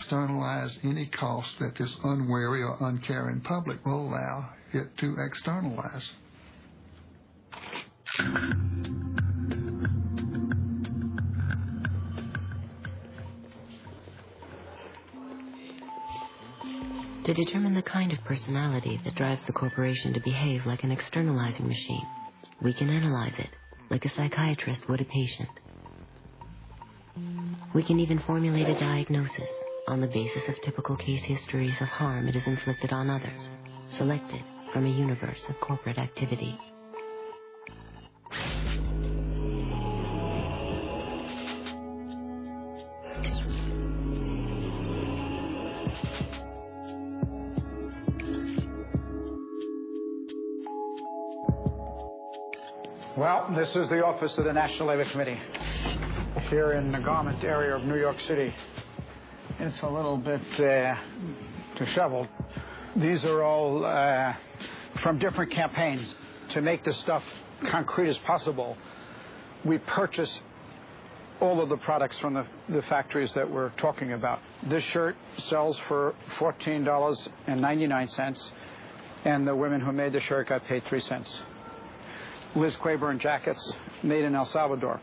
externalize any cost that this unwary or uncaring public will allow it to externalize. To determine the kind of personality that drives the corporation to behave like an externalizing machine, we can analyze it like a psychiatrist would a patient. We can even formulate a diagnosis on the basis of typical case histories of harm it has inflicted on others, selected from a universe of corporate activity. Well, this is the office of the National Labor Committee here in the garment area of New York City. It's a little bit disheveled. These are all from different campaigns. To make this stuff concrete as possible, we purchase all of the products from the factories that we're talking about. This shirt sells for $14.99, and the women who made the shirt got paid 3 cents. Liz Claiborne jackets made in El Salvador.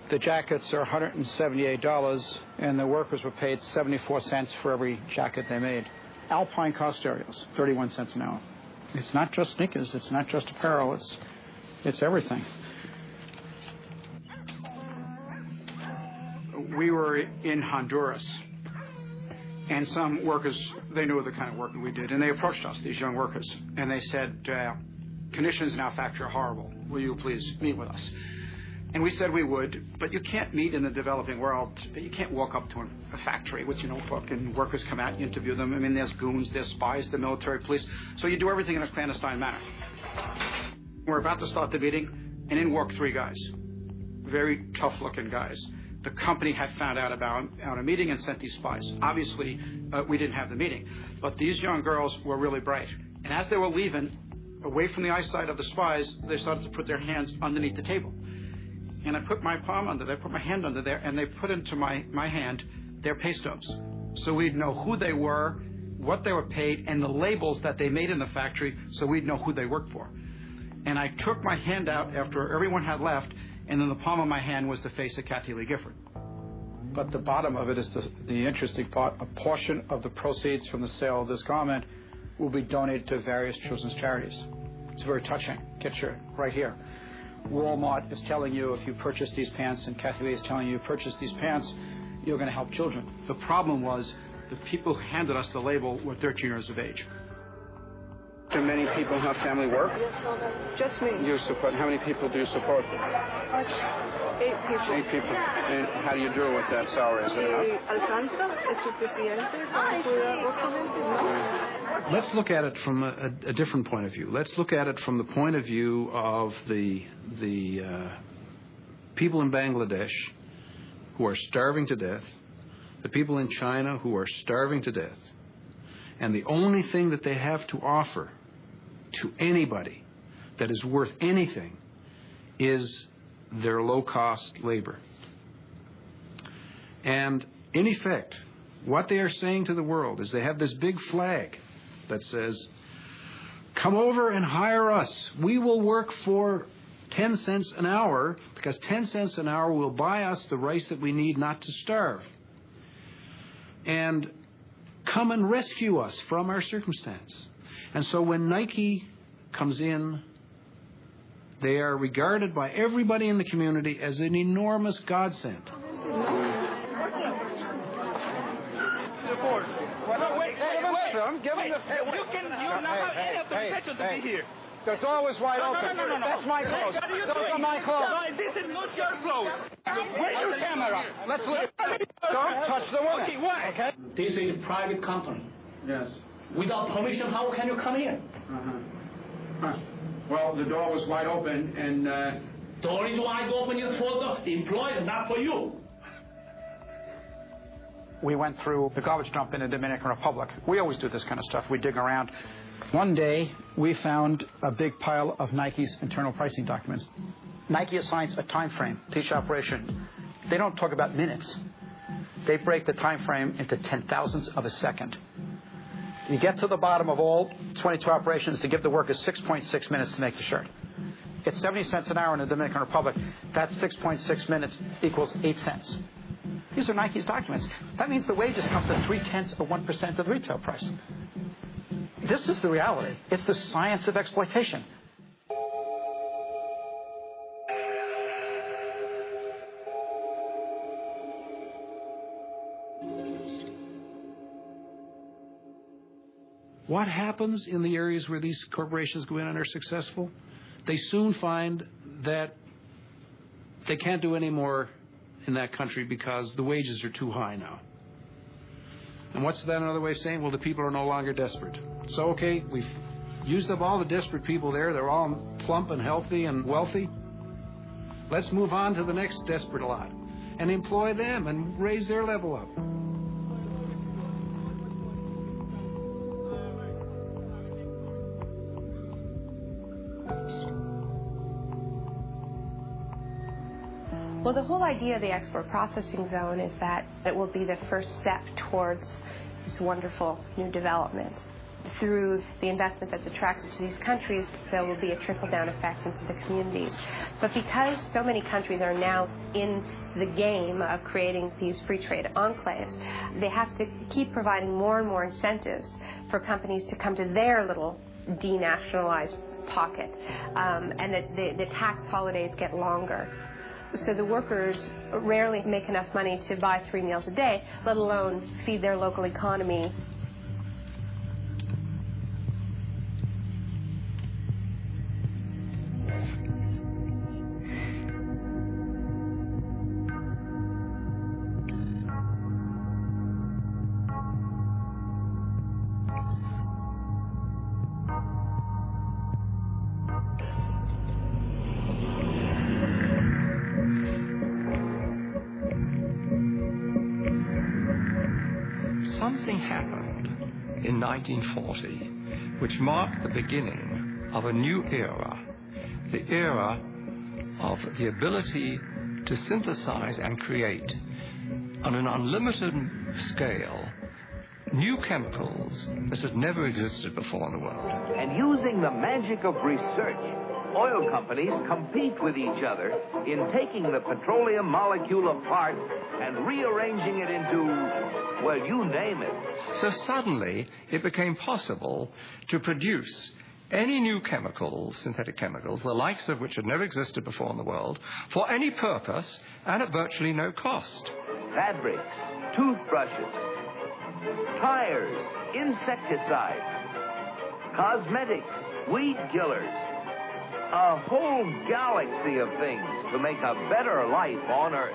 The jackets are $178, and the workers were paid 74 cents for every jacket they made. Alpine car stereos, 31 cents an hour. It's not just sneakers, it's not just apparel, it's everything. We were in Honduras, and some workers, they knew the kind of work that we did, and they approached us, these young workers, and they said, conditions in our factory are horrible. Will you please meet with us? And we said we would, but you can't meet in the developing world. You can't walk up to a factory with your notebook and workers come out and you interview them. I mean, there's goons, there's spies, the military police. So you do everything in a clandestine manner. We're about to start the meeting, and in walk 3 guys. Very tough-looking guys. The company had found out about a meeting and sent these spies. Obviously, we didn't have the meeting. But these young girls were really bright. And as they were leaving, away from the eyesight of the spies, they started to put their hands underneath the table. And I put my palm under there, put my hand under there, and they put into my hand their pay stubs. So we'd know who they were, what they were paid, and the labels that they made in the factory, so we'd know who they worked for. And I took my hand out after everyone had left, and in the palm of my hand was the face of Kathy Lee Gifford. But the bottom of it is the interesting part. A portion of the proceeds from the sale of this garment will be donated to various children's charities. It's very touching. Get your right here. Walmart is telling you if you purchase these pants, and Kathy Lee is telling you purchase these pants, you're going to help children. The problem was the people who handed us the label were 13 years of age. Do many people have family work? Just me. You support, how many people do you support? 8 people. 8 people. And how do you do with that salary? Is it enough? ¿Alcanza? ¿Es suficiente para cuidar a gente? Let's look at it from a different point of view. Let's look at it from the point of view of the people in Bangladesh who are starving to death, the people in China who are starving to death, and the only thing that they have to offer to anybody that is worth anything is their low-cost labor. And in effect, what they are saying to the world is they have this big flag that says, come over and hire us. We will work for 10 cents an hour because 10 cents an hour will buy us the rice that we need not to starve. And come and rescue us from our circumstance. And so when Nike comes in, they are regarded by everybody in the community as an enormous godsend. The door was wide open. No. That's my clothes. Those are my clothes. No, this is not your clothes. Where's your camera? Let's look. Don't touch the woman. Okay, why? Okay? This is a private company. Yes. Without permission, how can you come in? Well, the door was wide open, and Door is wide open for the employees, not for you. we went through the garbage dump in the Dominican Republic. We always do this kind of stuff. We dig around. One day, we found a big pile of Nike's internal pricing documents. Nike assigns a time frame to each operation. They don't talk about minutes. They break the time frame into 10,000ths of a second. You get to the bottom of all 22 operations to give the workers 6.6 minutes to make the shirt. It's 70 cents an hour in the Dominican Republic. That 6.6 minutes equals 8 cents. These are Nike's documents. That means the wages come to 0.3% of the retail price. This is the reality. It's the science of exploitation. What happens in the areas where these corporations go in and are successful? They soon find that they can't do any more in that country because the wages are too high now. And what's that another way of saying? Well, the people are no longer desperate. So, okay, we've used up all the desperate people there. They're all plump and healthy and wealthy. Let's move on to the next desperate lot and employ them and raise their level up. Well, the whole idea of the export processing zone is that it will be the first step towards this wonderful new development. Through the investment that's attracted to these countries, there will be a trickle-down effect into the communities. But because so many countries are now in the game of creating these free trade enclaves, they have to keep providing more and more incentives for companies to come to their little denationalized pocket, and that the tax holidays get longer. So the workers rarely make enough money to buy 3 meals a day, let alone feed their local economy. Something happened in 1940 which marked the beginning of a new era, the era of the ability to synthesize and create on an unlimited scale new chemicals that had never existed before in the world. And using the magic of research, oil companies compete with each other in taking the petroleum molecule apart and rearranging it into, well, you name it. So suddenly it became possible to produce any new chemicals, synthetic chemicals, the likes of which had never existed before in the world, for any purpose and at virtually no cost. Fabrics, toothbrushes, tires, insecticides, cosmetics, weed killers, a whole galaxy of things to make a better life on Earth.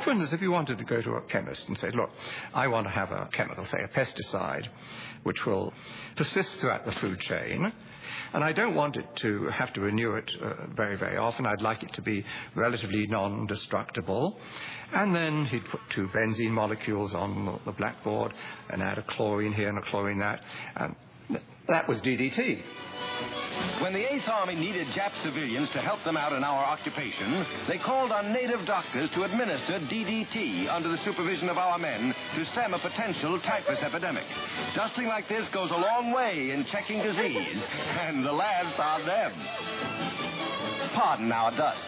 For instance, if you wanted to go to a chemist and say, look, I want to have a chemical, say a pesticide, which will persist throughout the food chain, and I don't want it to have to renew it very, very often. I'd like it to be relatively non-destructible. And then he'd put 2 benzene molecules on the blackboard and add a chlorine here and a chlorine that. And that was DDT. When the 8th Army needed Jap civilians to help them out in our occupation, they called on native doctors to administer DDT under the supervision of our men to stem a potential typhus epidemic. Dusting like this goes a long way in checking disease, and the laughs are them. Pardon our dust.